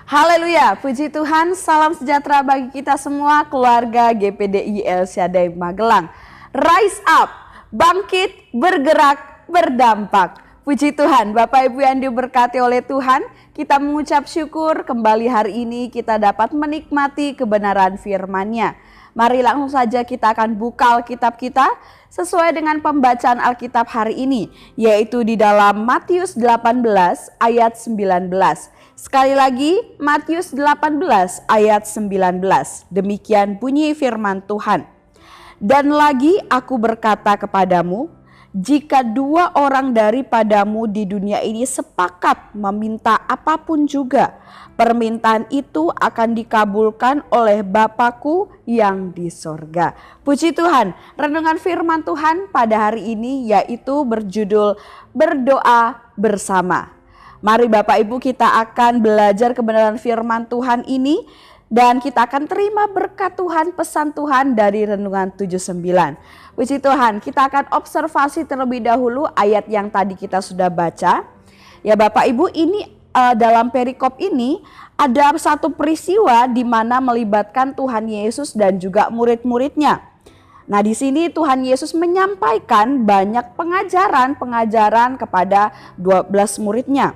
Haleluya, puji Tuhan, salam sejahtera bagi kita semua keluarga GPDI El Shaddai Magelang. Rise up, bangkit, bergerak, berdampak. Puji Tuhan, Bapak Ibu yang diberkati oleh Tuhan, kita mengucap syukur kembali hari ini kita dapat menikmati kebenaran firman-Nya. Mari langsung saja kita akan buka Alkitab kita sesuai dengan pembacaan Alkitab hari ini, yaitu di dalam Matius 18 ayat 19. Sekali lagi, Matius 18 ayat 19. Demikian bunyi firman Tuhan. Dan lagi aku berkata kepadamu, jika dua orang daripadamu di dunia ini sepakat meminta apapun juga, permintaan itu akan dikabulkan oleh Bapa-Ku yang di sorga. Puji Tuhan, renungan firman Tuhan pada hari ini yaitu berjudul Berdoa Bersama. Mari Bapak Ibu kita akan belajar kebenaran firman Tuhan ini dan kita akan terima berkat Tuhan, pesan Tuhan dari renungan 79. Puji Tuhan, kita akan observasi terlebih dahulu ayat yang tadi kita sudah baca. Ya Bapak Ibu, ini dalam perikop ini ada satu peristiwa di mana melibatkan Tuhan Yesus dan juga murid-muridnya. Nah, di sini Tuhan Yesus menyampaikan banyak pengajaran kepada 12 muridnya.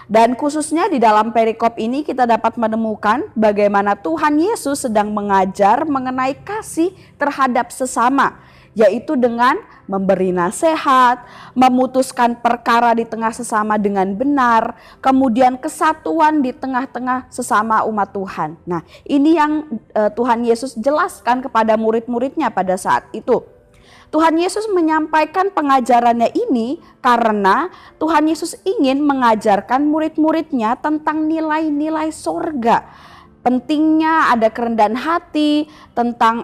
Dan khususnya di dalam perikop ini kita dapat menemukan bagaimana Tuhan Yesus sedang mengajar mengenai kasih terhadap sesama, yaitu dengan memberi nasihat, memutuskan perkara di tengah sesama dengan benar, kemudian kesatuan di tengah-tengah sesama umat Tuhan. Nah, ini yang Tuhan Yesus jelaskan kepada murid-muridnya pada saat itu. Tuhan Yesus menyampaikan pengajarannya ini karena Tuhan Yesus ingin mengajarkan murid-muridnya tentang nilai-nilai sorga. Pentingnya ada kerendahan hati, tentang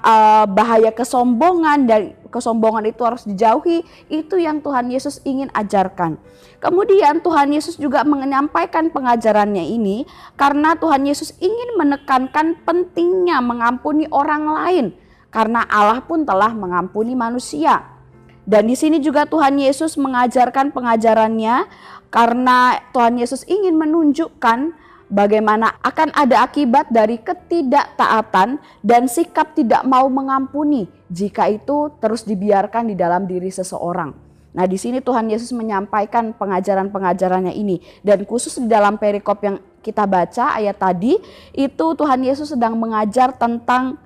bahaya kesombongan, dan kesombongan itu harus dijauhi. Itu yang Tuhan Yesus ingin ajarkan. Kemudian Tuhan Yesus juga menyampaikan pengajarannya ini karena Tuhan Yesus ingin menekankan pentingnya mengampuni orang lain. Karena Allah pun telah mengampuni manusia. Dan di sini juga Tuhan Yesus mengajarkan pengajarannya karena Tuhan Yesus ingin menunjukkan bagaimana akan ada akibat dari ketidaktaatan dan sikap tidak mau mengampuni jika itu terus dibiarkan di dalam diri seseorang. Nah, di sini Tuhan Yesus menyampaikan pengajaran-pengajarannya ini, dan khusus di dalam perikop yang kita baca ayat tadi itu Tuhan Yesus sedang mengajar tentang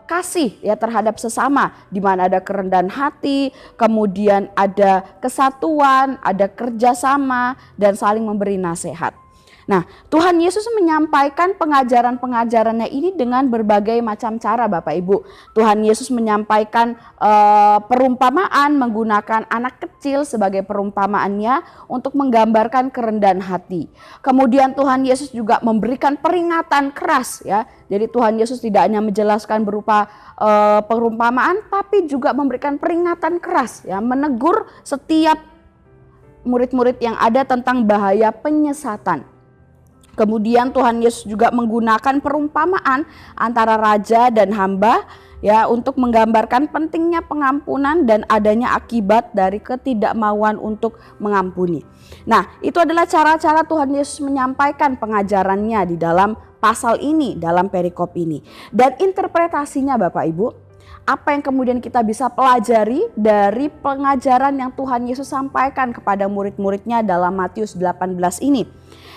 kasih ya terhadap sesama, di mana ada kerendahan hati, kemudian ada kesatuan, ada kerjasama dan saling memberi nasihat. Nah, Tuhan Yesus menyampaikan pengajaran-pengajarannya ini dengan berbagai macam cara Bapak Ibu. Tuhan Yesus menyampaikan perumpamaan menggunakan anak kecil sebagai perumpamaannya untuk menggambarkan kerendahan hati. Kemudian Tuhan Yesus juga memberikan peringatan keras ya. Jadi Tuhan Yesus tidak hanya menjelaskan berupa perumpamaan, tapi juga memberikan peringatan keras ya, menegur setiap murid-murid yang ada tentang bahaya penyesatan. Kemudian Tuhan Yesus juga menggunakan perumpamaan antara raja dan hamba ya untuk menggambarkan pentingnya pengampunan dan adanya akibat dari ketidakmauan untuk mengampuni. Nah, itu adalah cara-cara Tuhan Yesus menyampaikan pengajarannya di dalam pasal ini, dalam perikop ini. Dan interpretasinya Bapak Ibu, apa yang kemudian kita bisa pelajari dari pengajaran yang Tuhan Yesus sampaikan kepada murid-muridnya dalam Matius 18 ini.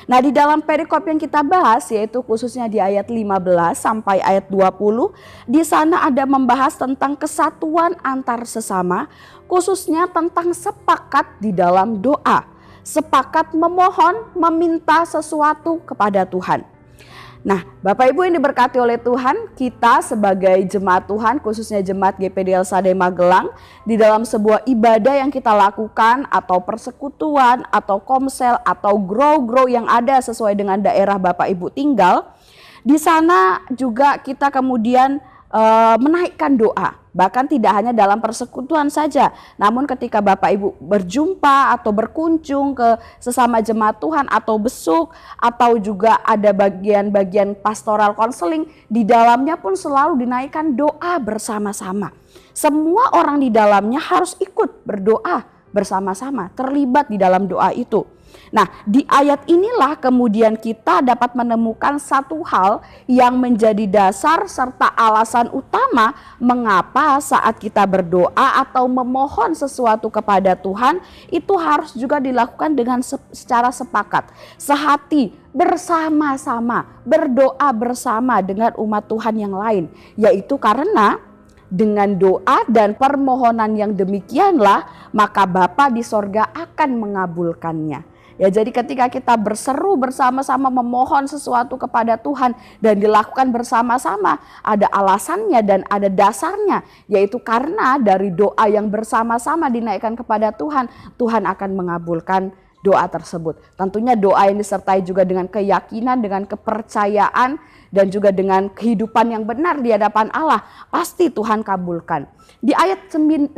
Nah, di dalam perikop yang kita bahas, yaitu khususnya di ayat 15 sampai ayat 20, di sana ada membahas tentang kesatuan antar sesama, khususnya tentang sepakat di dalam doa, sepakat memohon, meminta sesuatu kepada Tuhan. Nah, Bapak Ibu yang diberkati oleh Tuhan, kita sebagai jemaat Tuhan, khususnya jemaat GPD El Shaddai Magelang, di dalam sebuah ibadah yang kita lakukan atau persekutuan atau komsel atau grow yang ada sesuai dengan daerah Bapak Ibu tinggal, di sana juga kita kemudian menaikkan doa. Bahkan tidak hanya dalam persekutuan saja, namun ketika Bapak Ibu berjumpa atau berkunjung ke sesama jemaat Tuhan atau besuk, atau juga ada bagian-bagian pastoral counseling, di dalamnya pun selalu dinaikkan doa bersama-sama. Semua orang di dalamnya harus ikut berdoa bersama-sama, terlibat di dalam doa itu. Nah, di ayat inilah kemudian kita dapat menemukan satu hal yang menjadi dasar serta alasan utama mengapa saat kita berdoa atau memohon sesuatu kepada Tuhan itu harus juga dilakukan dengan secara sepakat, sehati, bersama-sama, berdoa bersama dengan umat Tuhan yang lain, yaitu karena dengan doa dan permohonan yang demikianlah maka Bapa di sorga akan mengabulkannya. Ya, jadi ketika kita berseru bersama-sama memohon sesuatu kepada Tuhan dan dilakukan bersama-sama, ada alasannya dan ada dasarnya, yaitu karena dari doa yang bersama-sama dinaikkan kepada Tuhan, Tuhan akan mengabulkan doa tersebut. Tentunya doa yang disertai juga dengan keyakinan, dengan kepercayaan, dan juga dengan kehidupan yang benar di hadapan Allah, pasti Tuhan kabulkan. Di ayat 19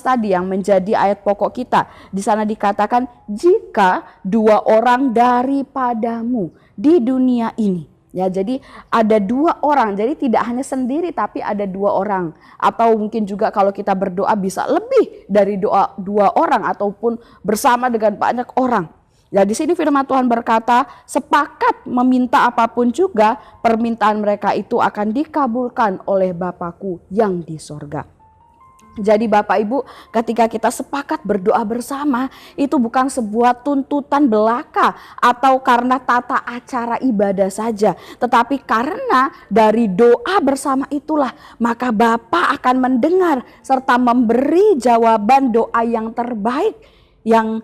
tadi yang menjadi ayat pokok kita, di sana dikatakan jika dua orang daripadamu di dunia ini. Ya, jadi ada dua orang, jadi tidak hanya sendiri tapi ada dua orang. Atau mungkin juga kalau kita berdoa bisa lebih dari dua orang ataupun bersama dengan banyak orang. Ya, di sini firman Tuhan berkata, sepakat meminta apapun juga, permintaan mereka itu akan dikabulkan oleh Bapakku yang di sorga. Jadi Bapak Ibu, ketika kita sepakat berdoa bersama, itu bukan sebuah tuntutan belaka atau karena tata acara ibadah saja, tetapi karena dari doa bersama itulah maka Bapa akan mendengar serta memberi jawaban doa yang terbaik yang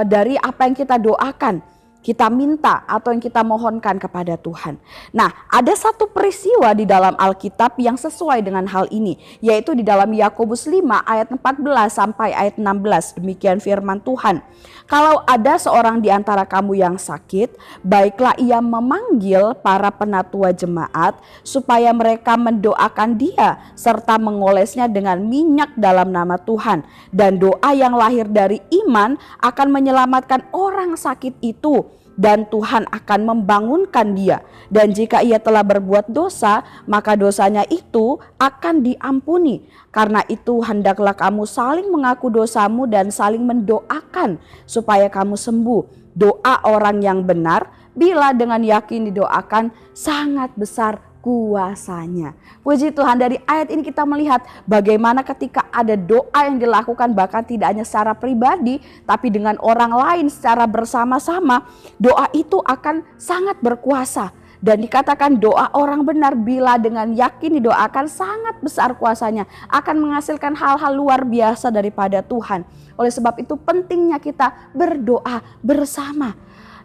dari apa yang kita doakan, kita minta atau yang kita mohonkan kepada Tuhan. Nah, ada satu peristiwa di dalam Alkitab yang sesuai dengan hal ini, yaitu di dalam Yakobus 5 ayat 14 sampai ayat 16. Demikian firman Tuhan. Kalau ada seorang di antara kamu yang sakit, baiklah ia memanggil para penatua jemaat supaya mereka mendoakan dia serta mengolesnya dengan minyak dalam nama Tuhan. Dan doa yang lahir dari iman akan menyelamatkan orang sakit itu, dan Tuhan akan membangunkan dia. Dan jika ia telah berbuat dosa, maka dosanya itu akan diampuni. Karena itu hendaklah kamu saling mengaku dosamu dan saling mendoakan supaya kamu sembuh. Doa orang yang benar bila dengan yakin didoakan sangat besar kuasanya. Puji Tuhan, dari ayat ini kita melihat bagaimana ketika ada doa yang dilakukan bahkan tidak hanya secara pribadi tapi dengan orang lain secara bersama-sama, doa itu akan sangat berkuasa. Dan dikatakan doa orang benar bila dengan yakin didoakan sangat besar kuasanya, akan menghasilkan hal-hal luar biasa daripada Tuhan. Oleh sebab itu pentingnya kita berdoa bersama.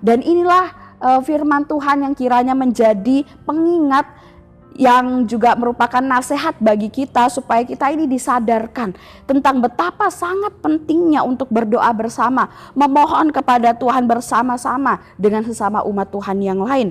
Dan inilah firman Tuhan yang kiranya menjadi pengingat yang juga merupakan nasihat bagi kita supaya kita ini disadarkan tentang betapa sangat pentingnya untuk berdoa bersama, memohon kepada Tuhan bersama-sama dengan sesama umat Tuhan yang lain.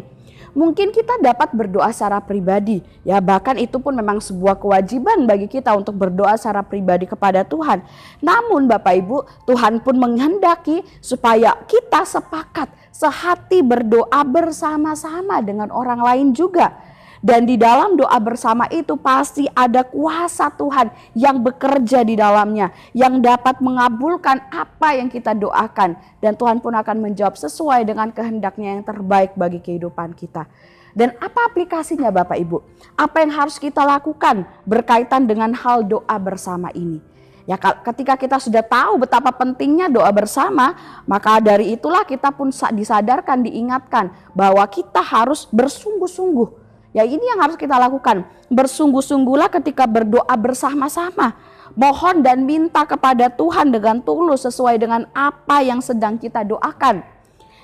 Mungkin kita dapat berdoa secara pribadi, ya bahkan itu pun memang sebuah kewajiban bagi kita untuk berdoa secara pribadi kepada Tuhan. Namun Bapak Ibu, Tuhan pun menghendaki supaya kita sepakat, sehati berdoa bersama-sama dengan orang lain juga. Dan di dalam doa bersama itu pasti ada kuasa Tuhan yang bekerja di dalamnya, yang dapat mengabulkan apa yang kita doakan. Dan Tuhan pun akan menjawab sesuai dengan kehendaknya yang terbaik bagi kehidupan kita. Dan apa aplikasinya Bapak Ibu? Apa yang harus kita lakukan berkaitan dengan hal doa bersama ini? Ya, ketika kita sudah tahu betapa pentingnya doa bersama, maka dari itulah kita pun disadarkan, diingatkan bahwa kita harus bersungguh-sungguh. Ya, ini yang harus kita lakukan. Bersungguh-sungguhlah ketika berdoa bersama-sama. Mohon dan minta kepada Tuhan dengan tulus sesuai dengan apa yang sedang kita doakan.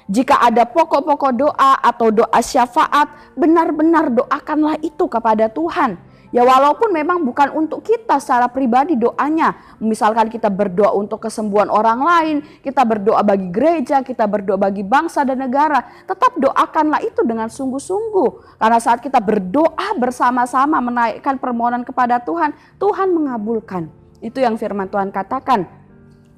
Jika ada pokok-pokok doa atau doa syafaat, benar-benar doakanlah itu kepada Tuhan. Ya, walaupun memang bukan untuk kita secara pribadi doanya. Misalkan kita berdoa untuk kesembuhan orang lain, kita berdoa bagi gereja, kita berdoa bagi bangsa dan negara. Tetap doakanlah itu dengan sungguh-sungguh. Karena saat kita berdoa bersama-sama menaikkan permohonan kepada Tuhan, Tuhan mengabulkan. Itu yang firman Tuhan katakan.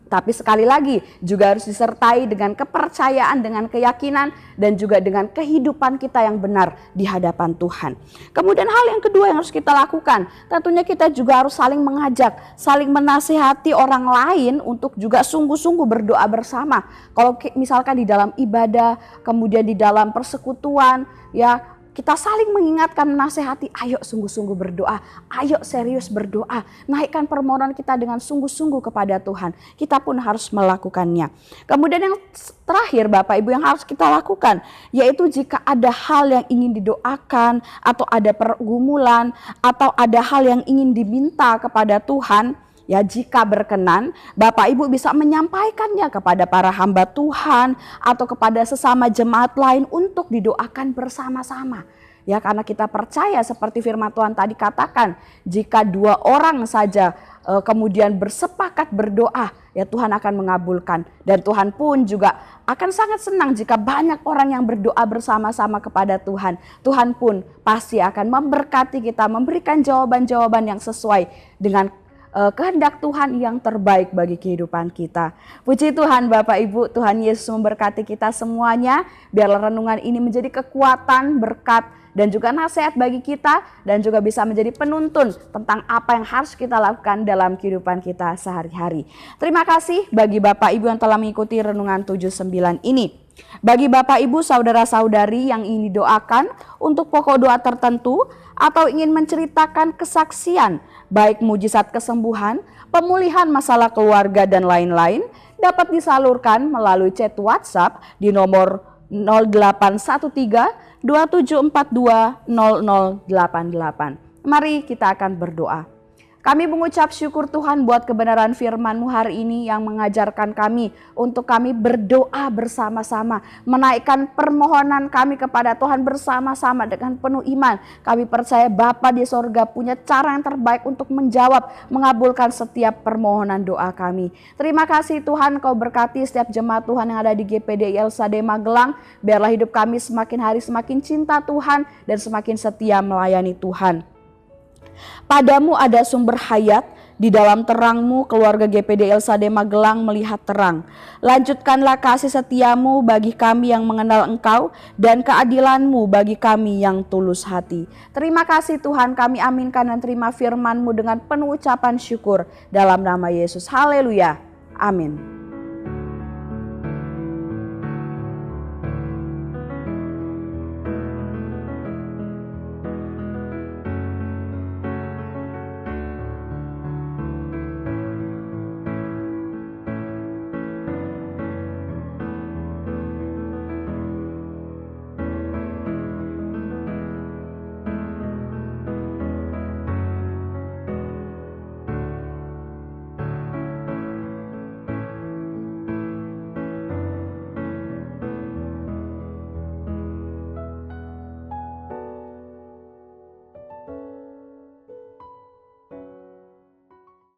Tapi sekali lagi juga harus disertai dengan kepercayaan, dengan keyakinan, dan juga dengan kehidupan kita yang benar di hadapan Tuhan. Kemudian hal yang kedua yang harus kita lakukan, tentunya kita juga harus saling mengajak, saling menasihati orang lain untuk juga sungguh-sungguh berdoa bersama. Kalau misalkan di dalam ibadah, kemudian di dalam persekutuan, ya kita saling mengingatkan, menasehati, ayo sungguh-sungguh berdoa, ayo serius berdoa, naikkan permohonan kita dengan sungguh-sungguh kepada Tuhan. Kita pun harus melakukannya. Kemudian yang terakhir Bapak Ibu yang harus kita lakukan, yaitu jika ada hal yang ingin didoakan, atau ada pergumulan, atau ada hal yang ingin diminta kepada Tuhan, ya jika berkenan Bapak Ibu bisa menyampaikannya kepada para hamba Tuhan atau kepada sesama jemaat lain untuk didoakan bersama-sama. Ya karena kita percaya seperti firman Tuhan tadi katakan, jika 2 orang saja kemudian bersepakat berdoa, ya Tuhan akan mengabulkan. Dan Tuhan pun juga akan sangat senang jika banyak orang yang berdoa bersama-sama kepada Tuhan. Tuhan pun pasti akan memberkati kita, memberikan jawaban-jawaban yang sesuai dengan kehendak Tuhan yang terbaik bagi kehidupan kita. Puji Tuhan Bapak Ibu, Tuhan Yesus memberkati kita semuanya. Biarlah renungan ini menjadi kekuatan, berkat, dan juga nasihat bagi kita, dan juga bisa menjadi penuntun tentang apa yang harus kita lakukan dalam kehidupan kita sehari-hari. Terima kasih bagi Bapak Ibu yang telah mengikuti renungan 79 ini. Bagi Bapak Ibu saudara-saudari yang ingin didoakan untuk pokok doa tertentu atau ingin menceritakan kesaksian baik mujizat kesembuhan, pemulihan masalah keluarga dan lain-lain, dapat disalurkan melalui chat WhatsApp di nomor 0813 2742 0088. Mari kita akan berdoa. Kami mengucap syukur Tuhan buat kebenaran firman-Mu hari ini yang mengajarkan kami untuk kami berdoa bersama-sama. Menaikkan permohonan kami kepada Tuhan bersama-sama dengan penuh iman. Kami percaya Bapa di sorga punya cara yang terbaik untuk menjawab, mengabulkan setiap permohonan doa kami. Terima kasih Tuhan, Kau berkati setiap jemaat Tuhan yang ada di GPDI El Shaddai Magelang. Biarlah hidup kami semakin hari semakin cinta Tuhan dan semakin setia melayani Tuhan. Padamu ada sumber hayat, di dalam terang-Mu keluarga GPDI El Shaddai Magelang melihat terang. Lanjutkanlah kasih setiamu bagi kami yang mengenal Engkau dan keadilan-Mu bagi kami yang tulus hati. Terima kasih Tuhan, kami aminkan dan terima firman-Mu dengan penuh ucapan syukur dalam nama Yesus. Haleluya. Amin.